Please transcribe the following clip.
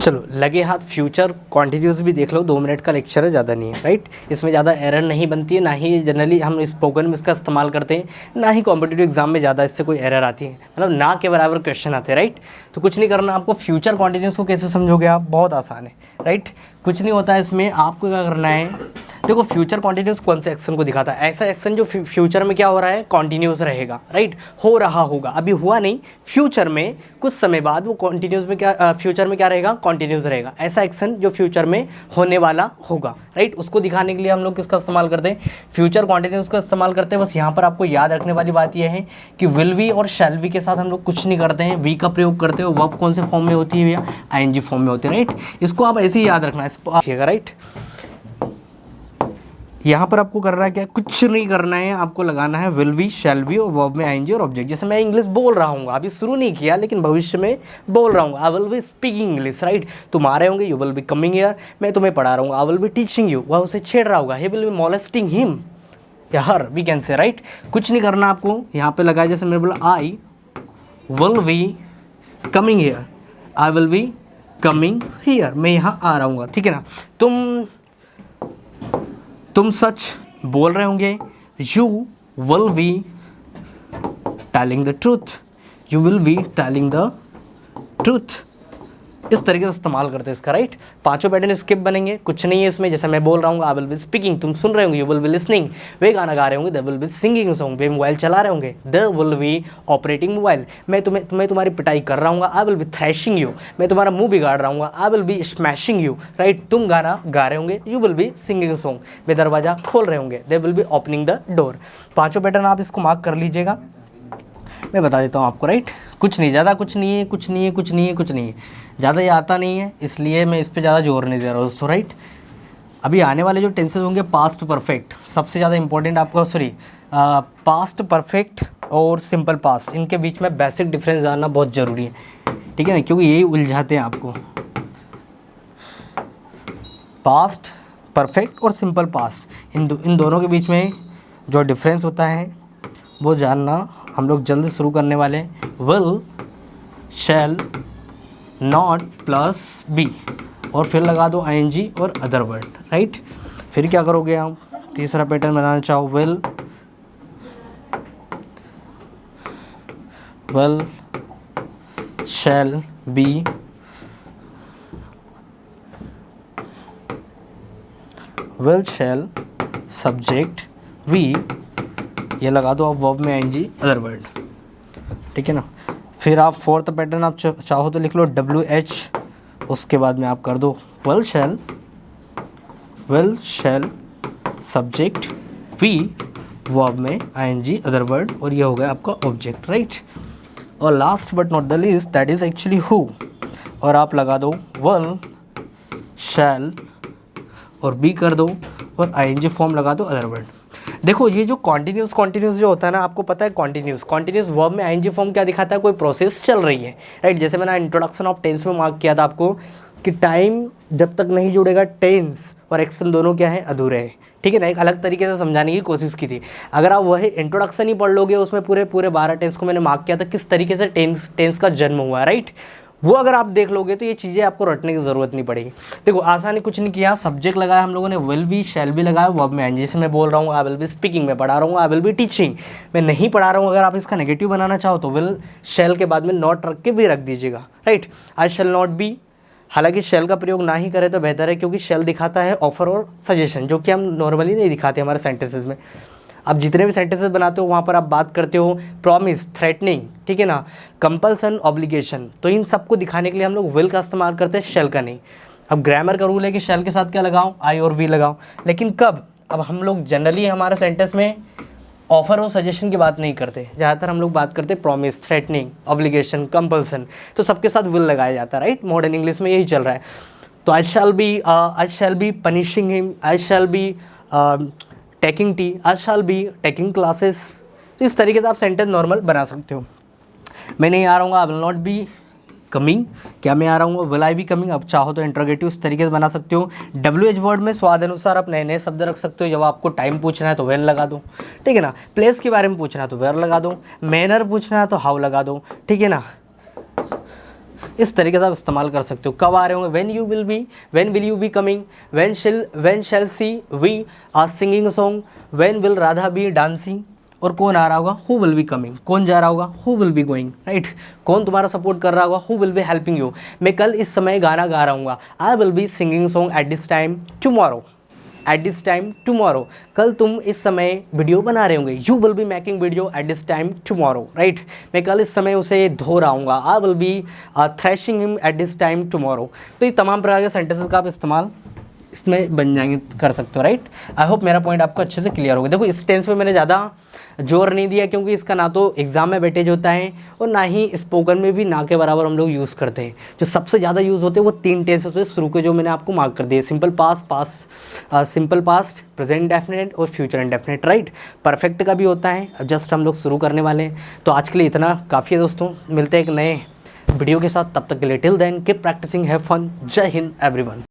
चलो लगे हाथ फ्यूचर कॉन्टिन्यूस भी देख लो, 2 मिनट का लेक्चर है, ज़्यादा नहीं है, राइट। इसमें ज़्यादा एरर नहीं बनती है, ना ही जनरली हम स्पोकन में इसका इस्तेमाल करते हैं, ना ही कॉम्पिटिटिव एग्जाम में ज़्यादा इससे कोई एरर आती है, मतलब ना के बराबर क्वेश्चन आते हैं, राइट। तो कुछ नहीं करना आपको, फ्यूचर कॉन्टिन्यूस को कैसे समझोगे आप, बहुत आसान है, राइट। कुछ नहीं होता है इसमें, आपको क्या करना है, देखो फ्यूचर कॉन्टिन्यूस कौन से एक्शन को दिखाता है, ऐसा एक्शन जो फ्यूचर में क्या हो रहा है, कॉन्टिन्यूस रहेगा, राइट, हो रहा होगा, अभी हुआ नहीं, फ्यूचर में कुछ समय बाद वो कॉन्टिन्यूस में क्या, फ्यूचर में क्या रहेगा, कॉन्टिन्यूस रहेगा, ऐसा एक्शन जो फ्यूचर में होने वाला होगा, राइट। उसको दिखाने के लिए हम लोग किसका इस्तेमाल करते हैं, फ्यूचर कॉन्टिन्यूस का इस्तेमाल करते हैं। बस यहाँ पर आपको याद रखने वाली बात यह है कि विल वी और शैल वी के साथ हम लोग कुछ नहीं करते हैं, वी का प्रयोग करते हो, वर्ब कौन से फॉर्म में होती है भैया, आईएनजी फॉर्म में होती है, राइट। इसको आप ऐसे ही याद रखना है, राइट। यहाँ पर आपको करना है क्या, कुछ नहीं करना है, आपको लगाना है विल बी, शैल बी और वर्ब में आईएनजी और ऑब्जेक्ट। जैसे मैं इंग्लिश बोल रहा हूँ, अभी शुरू नहीं किया लेकिन भविष्य में बोल रहा हूँ, I will be speaking English, right. तुम आ रहे होंगे, you will be coming here, मैं तुम्हें पढ़ा रहा हूँ, I will be teaching you, वह उसे छेड़ रहा होगा, ही विल बी मॉलेस्टिंग हिम या हर, वी कैन से, राइट। कुछ नहीं करना आपको, यहाँ पे लगाया जैसे मैंने बोला आई will be coming here, I will be coming here, मैं यहाँ आ रहा हूँ, ठीक है ना। तुम सच बोल रहे होंगे, you will be telling the truth, you will be telling the truth, इस तरीके से इस्तेमाल करते हैं इसका, राइट। पांचों पैटर्न स्किप बनेंगे, कुछ नहीं है इसमें। जैसे मैं बोल रहा हूँ, आई विल बी स्पीकिंग, तुम सुन रहे होंगे, यू विल बी लिसनिंग, वे गाना गा रहे होंगे, they will be singing song, वे मोबाइल चला रहे होंगे, they will be operating mobile, मैं तुम्हारी पिटाई कर रहा हूँ, I will be thrashing you, मैं तुम्हारा मुंह बिगाड़ रहा हूँ, I will be smashing you, right. तुम गाना गा रहे होंगे, you will be singing song, वे दरवाजा खोल रहे होंगे, they will be opening the door. पाँचों पैटर्न आप इसको मार्क कर लीजिएगा, मैं बता देता हूँ आपको, राइट। कुछ नहीं, ज़्यादा कुछ नहीं है, कुछ नहीं है, कुछ नहीं है, कुछ नहीं है, ज़्यादा ये आता नहीं है, इसलिए मैं इस पर ज़्यादा जोर नहीं दे रहा हूँ दोस्तों, राइट। अभी आने वाले जो टेंसेस होंगे, पास्ट परफेक्ट सबसे ज़्यादा इंपॉर्टेंट आपको, पास्ट परफेक्ट और सिंपल पास्ट, इनके बीच में बेसिक डिफरेंस जानना बहुत ज़रूरी है, ठीक है ना, क्योंकि यही उलझाते हैं आपको। पास्ट परफेक्ट और सिंपल पास्ट, इन दोनों के बीच में जो डिफरेंस होता है वो जानना हम लोग जल्द शुरू करने वाले हैं। Will, shall, not plus be और फिर लगा दो आईएनजी और अदर वर्ड, राइट। फिर क्या करोगे आप, तीसरा पैटर्न बनाना चाहो, will shall be, will shall subject V, ये लगा दो आप वर्ब में आईएनजी अदर वर्ड, ठीक है ना। फिर आप फोर्थ पैटर्न आप चाहो तो लिख लो WH, उसके बाद में आप कर दो will shall subject V, verb में आईएनजी अदर वर्ड, और ये हो गया आपका ऑब्जेक्ट, राइट। और last but not the least, that is actually who, और आप लगा दो विल शैल और बी कर दो और आईएनजी फॉर्म लगा दो अदर वर्ड। देखो ये जो कॉन्टिन्यूस जो होता है ना, आपको पता है कॉन्टिन्यूस वर्ब में आईएनजी फॉर्म क्या दिखाता है, कोई प्रोसेस चल रही है, राइट। जैसे मैंने इंट्रोडक्शन ऑफ टेंस में मार्क किया था आपको कि टाइम जब तक नहीं जुड़ेगा, टेंस और एक्शन दोनों क्या है, अधूरे हैं, ठीक है ना। एक अलग तरीके से समझाने की कोशिश की थी। अगर आप वही इंट्रोडक्शन ही पढ़ लोगे, उसमें पूरे 12 टेंस को मैंने मार्क किया था, किस तरीके से टेंस का जन्म हुआ, राइट। वो अगर आप देख लोगे तो ये चीज़ें आपको रटने की ज़रूरत नहीं पड़ेगी। देखो आसानी कुछ नहीं किया, सब्जेक्ट लगाया हम लोगों ने, विल बी, शैल बी लगाया, वर्ब में आईएनजी, जैसे मैं बोल रहा हूँ आई विल बी स्पीकिंग, मैं पढ़ा रहा हूँ आई विल बी टीचिंग, मैं नहीं पढ़ा रहा हूँ। अगर आप इसका नेगेटिव बनाना चाहो तो विल शैल के बाद में नॉट रख के भी रख दीजिएगा, right. I shall not be, हालांकि शैल का प्रयोग ना ही करें तो बेहतर है, क्योंकि शैल दिखाता है ऑफर और सजेशन, जो कि हम नॉर्मली नहीं दिखाते हमारे सेंटेंसेस में। आप जितने भी सेंटेंसेस बनाते हो वहाँ पर आप बात करते हो प्रॉमिस, थ्रेटनिंग, ठीक है ना, कंपल्सन, ऑब्लिगेशन, तो इन सबको दिखाने के लिए हम लोग विल का इस्तेमाल करते हैं, शैल का नहीं। अब ग्रामर का रूल है कि शैल के साथ क्या लगाओ, आई और वी लगाओ, लेकिन कब, अब हम लोग जनरली हमारे सेंटेंस में ऑफर और सजेशन की बात नहीं करते, ज़्यादातर हम लोग बात करते हैं प्रॉमिस, थ्रेटनिंग, ऑब्लिगेशन, कंपल्सन, तो सबके साथ विल लगाया जाता है, राइट। मॉडर्न इंग्लिश में यही चल रहा है। तो I shall be punishing him, I shall be taking tea, I shall be taking classes, तो इस तरीके से आप सेंटेंस नॉर्मल बना सकते हो। मैं नहीं आ रहा हूँ, I will not be coming, क्या मैं आ रहा हूँ, विल आई बी कमिंग। अब चाहो तो इंट्रोगेटिव इस तरीके से बना सकते हो। WH वर्ड में स्वाद अनुसार आप नए नए शब्द रख सकते हो। जब आपको टाइम पूछना है तो वेन लगा दो, ठीक है ना। प्लेस के बारे में पूछना है तो वेयर लगा दो, मैनर पूछना है तो हाउ लगा दो, ठीक है ना। इस तरीके से आप इस्तेमाल कर सकते हो। कब आ रहे होंगे, when will you be coming, when shall she we are singing a song, when will Radha be dancing, और कौन आ रहा होगा, हु विल बी कमिंग, कौन जा रहा होगा, who will be going, right. कौन तुम्हारा सपोर्ट कर रहा होगा, who will be helping you. मैं कल इस समय गाना गा रहा हूँ, I will be singing song eight this time tomorrow, eight this time tomorrow. कल तुम इस समय वीडियो बना रहे होंगे, you will be making video at this time tomorrow, right. मैं कल इस समय उसे धो रहा हूँ, I will be thrashing him at this time tomorrow. तो ये तमाम प्रकार के सेंटेंसेस का आप इस्तेमाल इसमें बन जाएंगे, कर सकते हो, राइट। आई होप मेरा पॉइंट आपको अच्छे से क्लियर होगा। देखो इस टेंस पे मैंने ज़्यादा जोर नहीं दिया क्योंकि इसका ना तो एग्जाम में वेटेज होता है और ना ही स्पोकन में भी ना के बराबर हम लोग यूज़ करते हैं। जो सबसे ज़्यादा यूज़ होते हैं वो 3 टेंस होते हैं शुरू के, जो मैंने आपको मार्क कर दिए, सिंपल पास्ट, प्रेजेंट डेफिनेट और फ्यूचर इंडेफिनेट, राइट। परफेक्ट का भी होता है, अब जस्ट हम लोग शुरू करने वाले हैं। तो आज के लिए इतना काफ़ी है दोस्तों, मिलते हैं एक नए वीडियो के साथ, तब तक के लिए till then keep practising, have fun, Jai Hind everyone.